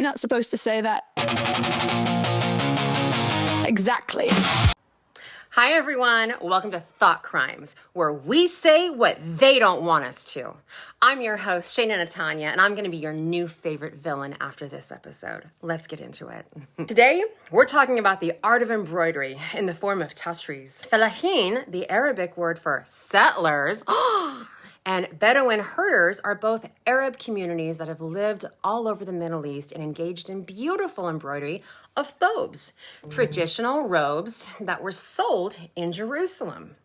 You're not supposed to say that. Exactly. Hi everyone, welcome to Thought Crimes, where we say what they don't want us to. I'm your host, Shayna Netanya, and I'm gonna be your new favorite villain after this episode. Let's get into it. Today, we're talking about the art of embroidery in the form of Tatreez. Falahin, the Arabic word for settlers, and Bedouin herders are both Arab communities that have lived all over the Middle East and engaged in beautiful embroidery of thobes, traditional robes that were sold in Jerusalem.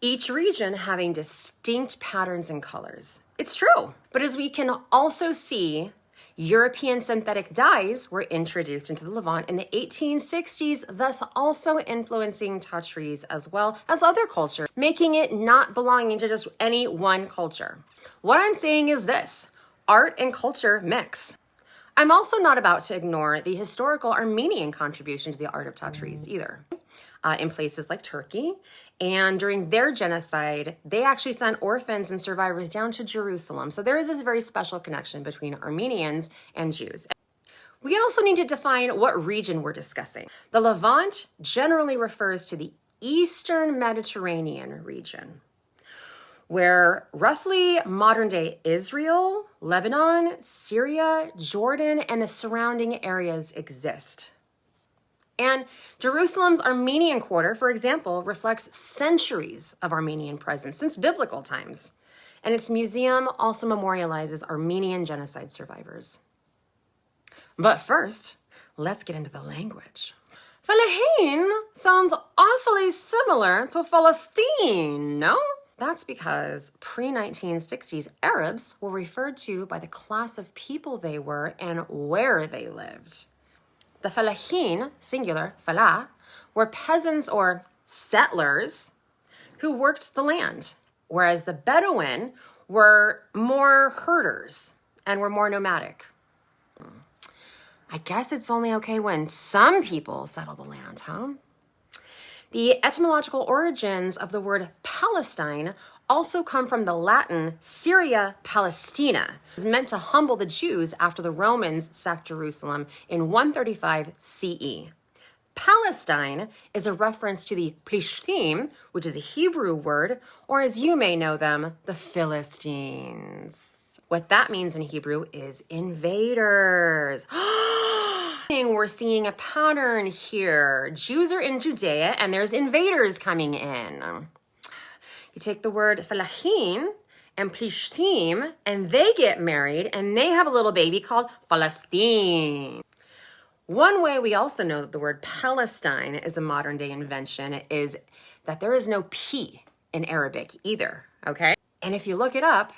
Each region having distinct patterns and colors. It's true, but as we can also see, European synthetic dyes were introduced into the Levant in the 1860s, thus also influencing Tatreez as well as other cultures, making it not belonging to just any one culture. What I'm saying is this: art and culture mix. I'm also not about to ignore the historical Armenian contribution to the art of Tatreez either. In places like Turkey, and during their genocide, they actually sent orphans and survivors down to Jerusalem. So there is this very special connection between Armenians and Jews. We also need to define what region we're discussing. The Levant generally refers to the Eastern Mediterranean region, where roughly modern-day Israel, Lebanon, Syria, Jordan, and the surrounding areas exist. And Jerusalem's Armenian quarter, for example, reflects centuries of Armenian presence since biblical times. And its museum also memorializes Armenian genocide survivors. But first, let's get into the language. Falahin sounds awfully similar to Palestine, no? That's because pre-1960s Arabs were referred to by the class of people they were and where they lived. The Falahin, singular, falah, were peasants or settlers who worked the land, whereas the Bedouin were more herders and were more nomadic. I guess it's only okay when some people settle the land, huh? The etymological origins of the word Palestine also come from the Latin Syria Palestina. It was meant to humble the Jews after the Romans sacked Jerusalem in 135 CE. Palestine is a reference to the Plishtim, which is a Hebrew word, or as you may know them, the Philistines. What that means in Hebrew is invaders. We're seeing a pattern here. Jews are in Judea and there's invaders coming in. You take the word Falahin and Plishtim and they get married and they have a little baby called Palestine. One way we also know that the word Palestine is a modern day invention is that there is no P in Arabic either, okay? And if you look it up,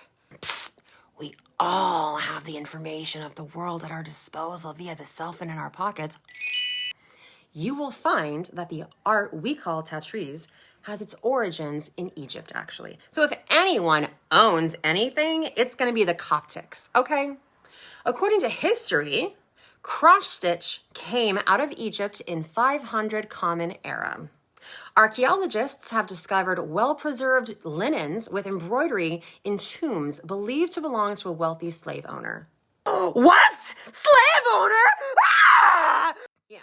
we all have the information of the world at our disposal via the cell phone in our pockets. You will find that the art we call Tatreez has its origins in Egypt, actually. So if anyone owns anything, it's going to be the Coptics, okay? According to history, cross-stitch came out of Egypt in 500 Common Era. Archaeologists have discovered well-preserved linens with embroidery in tombs believed to belong to a wealthy slave owner. What? Slave owner? Ah! Yeah,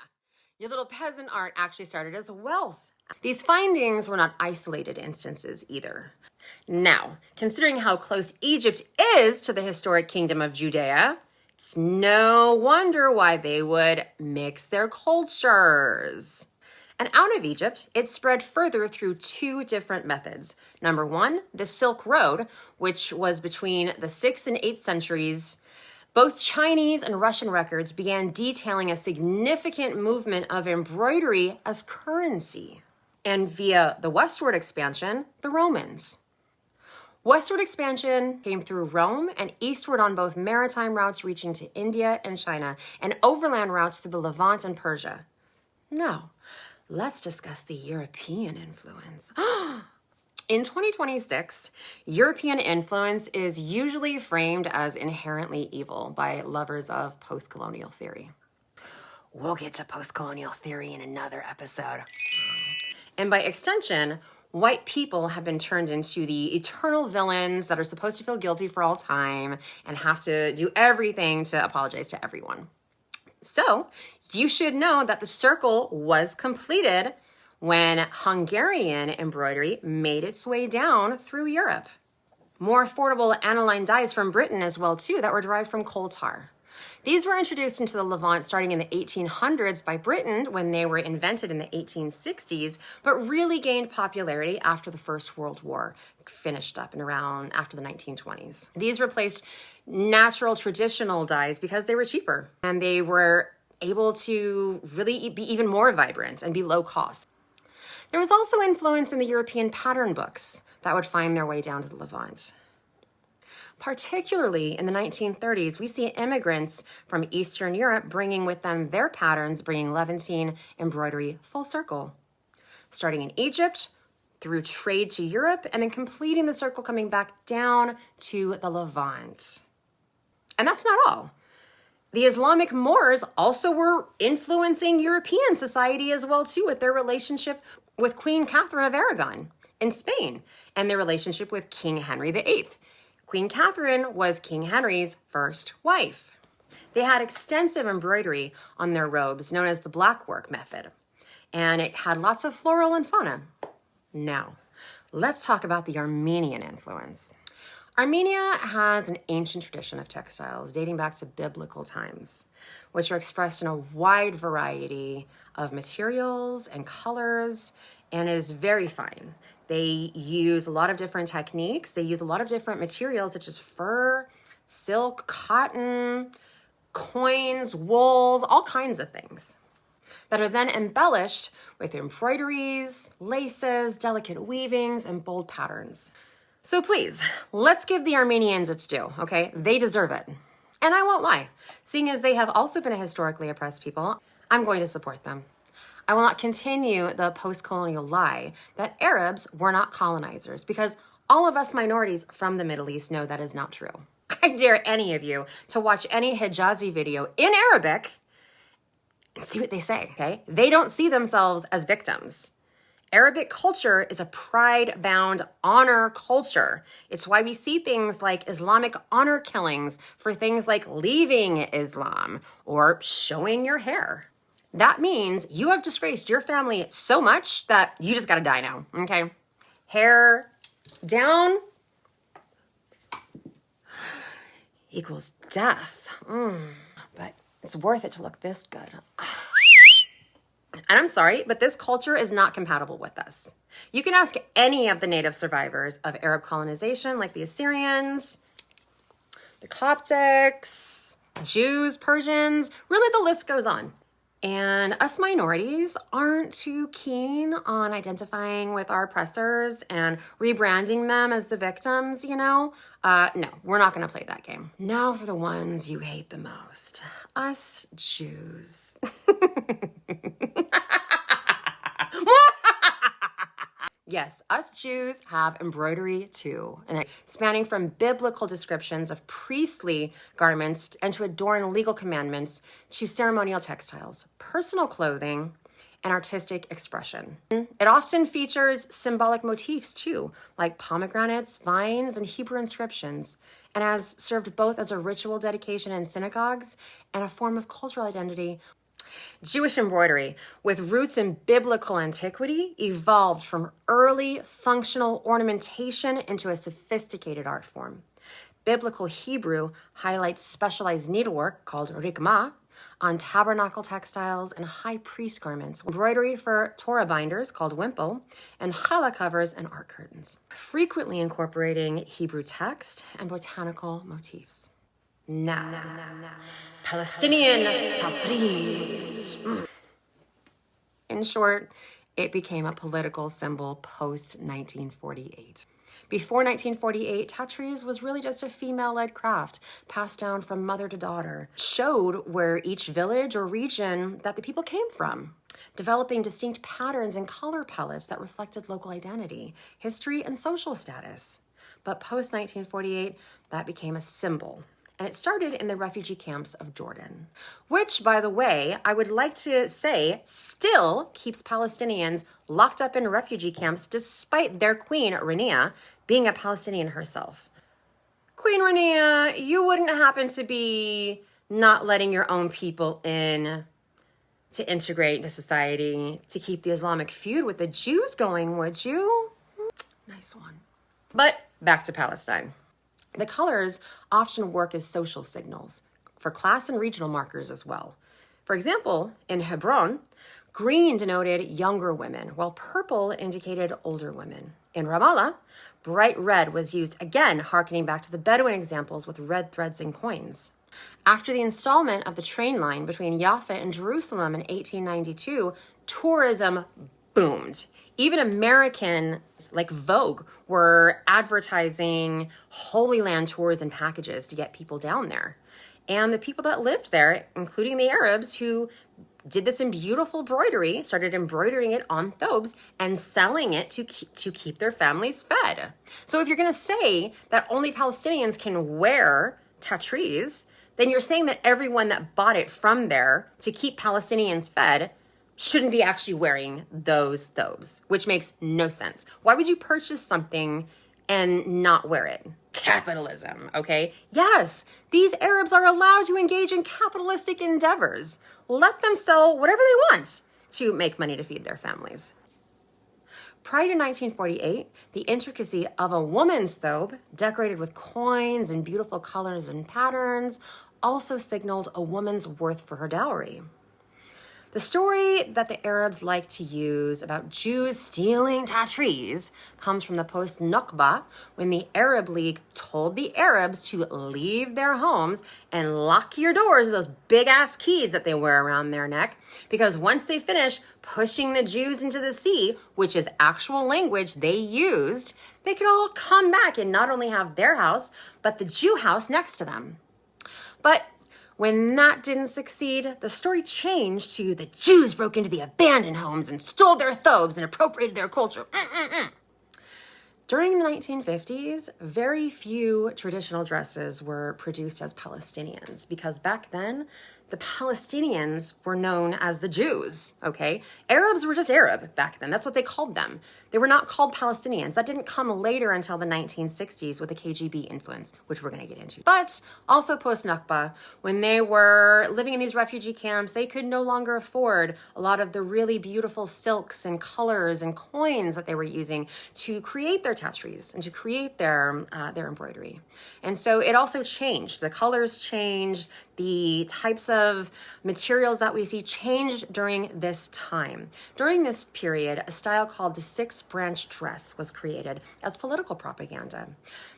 your little peasant art actually started as wealth. These findings were not isolated instances either. Now, considering how close Egypt is to the historic kingdom of Judea, it's no wonder why they would mix their cultures. And out of Egypt, it spread further through two different methods. Number one, the Silk Road, which was between the 6th and 8th centuries. Both Chinese and Russian records began detailing a significant movement of embroidery as currency. And via the westward expansion, the Romans. Westward expansion came through Rome and eastward on both maritime routes reaching to India and China, and overland routes through the Levant and Persia. Now, let's discuss the European influence. In 2026, European influence is usually framed as inherently evil by lovers of post-colonial theory. We'll get to post-colonial theory in another episode. And by extension, white people have been turned into the eternal villains that are supposed to feel guilty for all time and have to do everything to apologize to everyone. So you should know that the circle was completed when Hungarian embroidery made its way down through Europe. More affordable aniline dyes from Britain as well too that were derived from coal tar. These were introduced into the Levant starting in the 1800s by Britain when they were invented in the 1860s, but really gained popularity after the First World War finished up and around after the 1920s. These replaced natural traditional dyes because they were cheaper and they were able to really be even more vibrant and be low cost. There was also influence in the European pattern books that would find their way down to the Levant. Particularly in the 1930s, we see immigrants from Eastern Europe bringing with them their patterns, bringing Levantine embroidery full circle, starting in Egypt, through trade to Europe, and then completing the circle coming back down to the Levant. And that's not all. The Islamic Moors also were influencing European society as well too with their relationship with Queen Catherine of Aragon in Spain and their relationship with King Henry VIII. Queen Catherine was King Henry's first wife. They had extensive embroidery on their robes known as the blackwork method, and it had lots of floral and fauna. Now, let's talk about the Armenian influence. Armenia has an ancient tradition of textiles dating back to biblical times, which are expressed in a wide variety of materials and colors, and it is very fine. They use a lot of different techniques. They use a lot of different materials such as fur, silk, cotton, coins, wools, all kinds of things that are then embellished with embroideries, laces, delicate weavings, and bold patterns. So please, let's give the Armenians its due, okay? They deserve it. And I won't lie, seeing as they have also been a historically oppressed people, I'm going to support them. I will not continue the post-colonial lie that Arabs were not colonizers, because all of us minorities from the Middle East know that is not true. I dare any of you to watch any Hijazi video in Arabic and see what they say, okay? They don't see themselves as victims. Arabic culture is a pride-bound honor culture. It's why we see things like Islamic honor killings for things like leaving Islam or showing your hair. That means you have disgraced your family so much that you just gotta die now, okay? Hair down equals death. But it's worth it to look this good. And I'm sorry, but this culture is not compatible with us. You can ask any of the native survivors of Arab colonization, like the Assyrians, the Coptics, Jews, Persians, really the list goes on. And us minorities aren't too keen on identifying with our oppressors and rebranding them as the victims, you know? No, we're not gonna play that game. Now for the ones you hate the most. Us Jews. Yes, us Jews have embroidery too, and spanning from biblical descriptions of priestly garments and to adorn legal commandments to ceremonial textiles, personal clothing, and artistic expression. It often features symbolic motifs too, like pomegranates, vines, and Hebrew inscriptions, and has served both as a ritual dedication in synagogues and a form of cultural identity. Jewish embroidery, with roots in biblical antiquity, evolved from early functional ornamentation into a sophisticated art form. Biblical Hebrew highlights specialized needlework called rigma on tabernacle textiles and high priest garments, embroidery for Torah binders called wimple, and challah covers and art curtains, frequently incorporating Hebrew text and botanical motifs. Now, Palestinian Tatreez. In short, it became a political symbol post-1948. Before 1948, Tatreez was really just a female-led craft passed down from mother to daughter. It showed where each village or region that the people came from, developing distinct patterns and color palettes that reflected local identity, history, and social status. But post-1948, that became a symbol. And it started in the refugee camps of Jordan, which, by the way, I would like to say still keeps Palestinians locked up in refugee camps despite their queen, Rania, being a Palestinian herself. Queen Rania, you wouldn't happen to be not letting your own people in to integrate into society, to keep the Islamic feud with the Jews going, would you? Nice one. But back to Palestine. The colors often work as social signals for class and regional markers as well. For example, in Hebron, green denoted younger women, while purple indicated older women. In Ramallah, bright red was used, again harkening back to the Bedouin examples with red threads and coins. After the installment of the train line between Jaffa and Jerusalem in 1892, tourism boomed. Even Americans like Vogue were advertising Holy Land tours and packages to get people down there. And the people that lived there, including the Arabs who did this in beautiful embroidery, started embroidering it on thobes and selling it to keep their families fed. So if you're going to say that only Palestinians can wear Tatreez, then you're saying that everyone that bought it from there to keep Palestinians fed shouldn't be actually wearing those thobes, which makes no sense. Why would you purchase something and not wear it? Capitalism, okay? Yes, these Arabs are allowed to engage in capitalistic endeavors. Let them sell whatever they want to make money to feed their families. Prior to 1948, the intricacy of a woman's thobe, decorated with coins and beautiful colors and patterns, also signaled a woman's worth for her dowry. The story that the Arabs like to use about Jews stealing Tatreez comes from the post-Nakba, when the Arab League told the Arabs to leave their homes and lock your doors with those big-ass keys that they wear around their neck, because once they finish pushing the Jews into the sea, which is actual language they used, they could all come back and not only have their house, but the Jew house next to them. But when that didn't succeed, the story changed to the Jews broke into the abandoned homes and stole their thobes and appropriated their culture. During the 1950s, very few traditional dresses were produced as Palestinians, because back then, the Palestinians were known as the Jews, okay? Arabs were just Arab back then. That's what they called them. They were not called Palestinians. That didn't come later until the 1960s with the KGB influence, which we're going to get into. But also post-Nakba, when they were living in these refugee camps, they could no longer afford a lot of the really beautiful silks and colors and coins that they were using to create their Tatreez and to create their embroidery. And so it also changed. The colors changed. The types of materials that we see changed during this time. During this period, a style called the six-branch dress was created as political propaganda.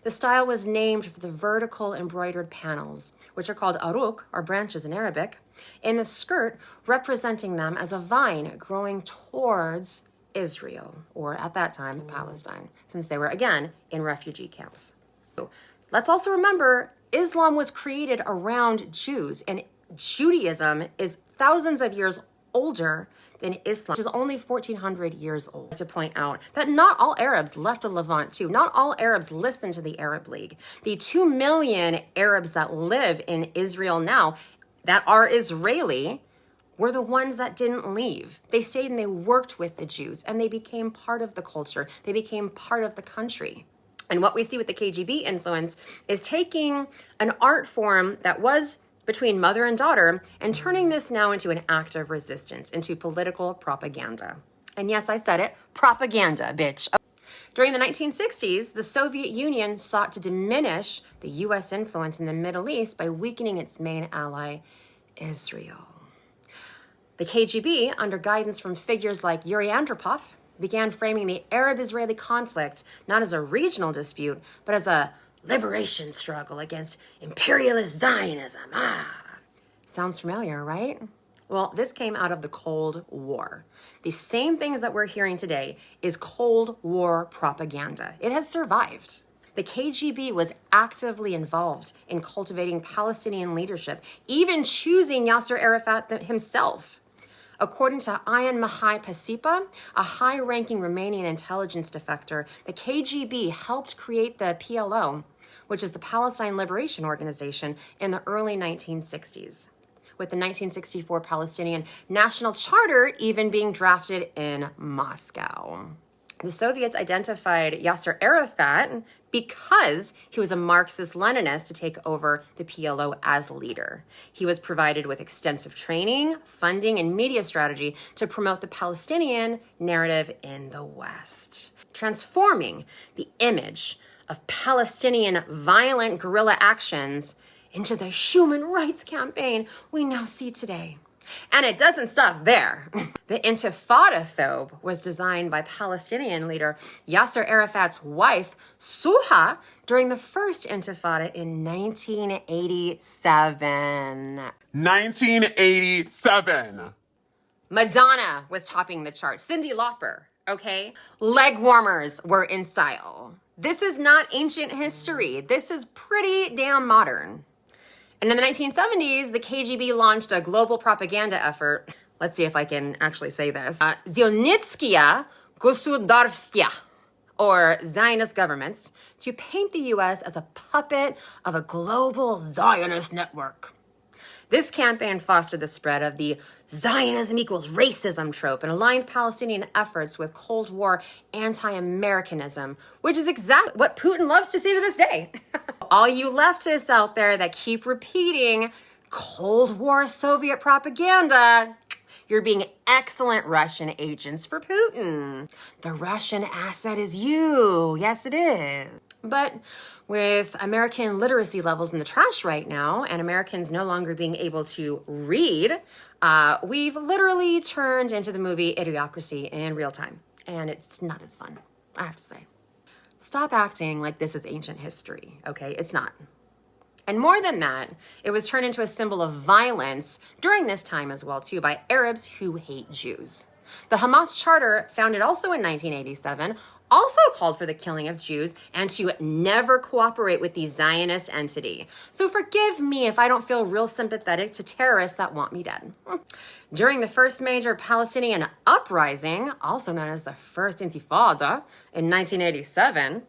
The style was named for the vertical embroidered panels, which are called aruk, or branches in Arabic, in the skirt, representing them as a vine growing towards Israel, or at that time, Palestine, since they were, again, in refugee camps. Let's also remember, Islam was created around Jews, and Judaism is thousands of years older than Islam, which is only 1,400 years old. To point out that not all Arabs left the Levant too. Not all Arabs listened to the Arab League. The 2 million Arabs that live in Israel now, that are Israeli, were the ones that didn't leave. They stayed and they worked with the Jews, and they became part of the culture. They became part of the country. And what we see with the KGB influence is taking an art form that was between mother and daughter and turning this now into an act of resistance, into political propaganda. And yes, I said it, propaganda, bitch. During the 1960s, the Soviet Union sought to diminish the U.S. influence in the Middle East by weakening its main ally, Israel. The KGB, under guidance from figures like Yuri Andropov, began framing the Arab-Israeli conflict not as a regional dispute, but as a liberation struggle against imperialist Zionism. Sounds familiar, right? Well, this came out of the Cold War. The same things that we're hearing today is Cold War propaganda. It has survived. The KGB was actively involved in cultivating Palestinian leadership, even choosing Yasser Arafat himself. According to Ayan Mahai Pasipa, a high-ranking Romanian intelligence defector, the KGB helped create the PLO, which is the Palestine Liberation Organization, in the early 1960s, with the 1964 Palestinian National Charter even being drafted in Moscow. The Soviets identified Yasser Arafat because he was a Marxist-Leninist to take over the PLO as leader. He was provided with extensive training, funding, and media strategy to promote the Palestinian narrative in the West, transforming the image of Palestinian violent guerrilla actions into the human rights campaign we now see today. And it doesn't stop there. The Intifada thobe was designed by Palestinian leader Yasser Arafat's wife, Suha, during the first Intifada in 1987. 1987. Madonna was topping the charts. Cyndi Lauper, okay? Leg warmers were in style. This is not ancient history. This is pretty damn modern. And in the 1970s, the KGB launched a global propaganda effort. Let's see if I can actually say this. Zionistskaya Gosudavstya, or Zionist governments, to paint the U.S. as a puppet of a global Zionist network. This campaign fostered the spread of the Zionism equals racism trope and aligned Palestinian efforts with Cold War anti-Americanism, which is exactly what Putin loves to see to this day. All you leftists out there that keep repeating Cold War Soviet propaganda, you're being excellent Russian agents for Putin. The Russian asset is you. Yes, it is. But with American literacy levels in the trash right now and Americans no longer being able to read, we've literally turned into the movie Idiocracy in real time. And it's not as fun, I have to say. Stop acting like this is ancient history, okay? It's not. And more than that, it was turned into a symbol of violence during this time as well, too, by Arabs who hate Jews. The Hamas Charter, founded also in 1987, also called for the killing of Jews and to never cooperate with the Zionist entity. So forgive me if I don't feel real sympathetic to terrorists that want me dead. During the first major Palestinian uprising, also known as the First Intifada, in 1987,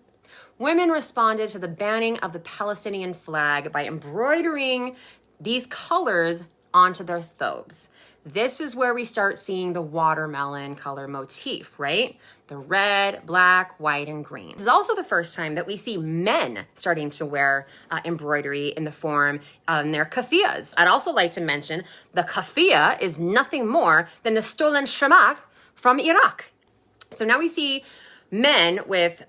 women responded to the banning of the Palestinian flag by embroidering these colors onto their thobes. This is where we start seeing the watermelon color motif, right? The red, black, white, and green. This is also the first time that we see men starting to wear embroidery in the form of their kafiyas. I'd also like to mention the kafiya is nothing more than the stolen shamak from Iraq. So now we see men with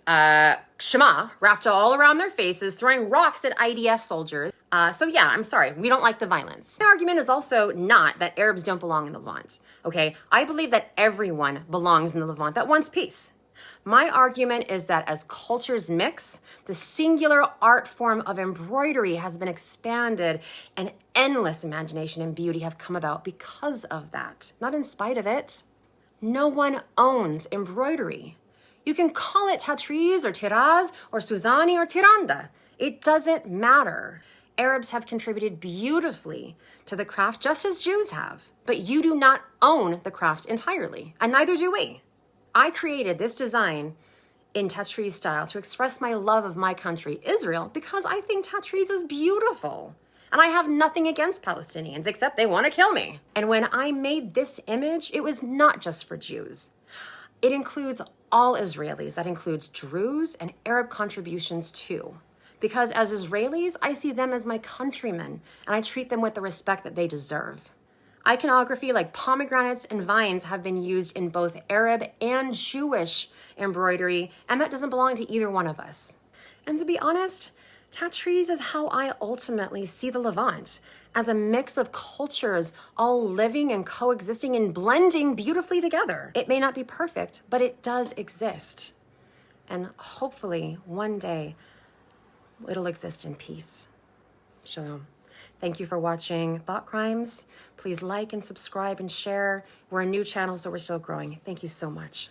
shema wrapped all around their faces, throwing rocks at IDF soldiers. So yeah, I'm sorry, we don't like the violence. My argument is also not that Arabs don't belong in the Levant, okay? I believe that everyone belongs in the Levant that wants peace. My argument is that as cultures mix, the singular art form of embroidery has been expanded and endless imagination and beauty have come about because of that, not in spite of it. No one owns embroidery. You can call it Tatreez or Tatreez or Suzani or Tiranda. It doesn't matter. Arabs have contributed beautifully to the craft just as Jews have, but you do not own the craft entirely, and neither do we. I created this design in Tatreez style to express my love of my country, Israel, because I think Tatreez is beautiful. And I have nothing against Palestinians, except they want to kill me. And when I made this image, it was not just for Jews. It includes all Israelis. That includes Druze and Arab contributions too. Because as Israelis, I see them as my countrymen, and I treat them with the respect that they deserve. Iconography like pomegranates and vines have been used in both Arab and Jewish embroidery, and that doesn't belong to either one of us. And to be honest, Tatreez is how I ultimately see the Levant, as a mix of cultures all living and coexisting and blending beautifully together. It may not be perfect, but it does exist. And hopefully one day it'll exist in peace. Shalom. Thank you for watching Thought Crimes. Please like and subscribe and share. We're a new channel, so we're still growing. Thank you so much.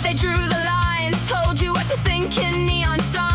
They drew the lines, told you what to think in neon signs.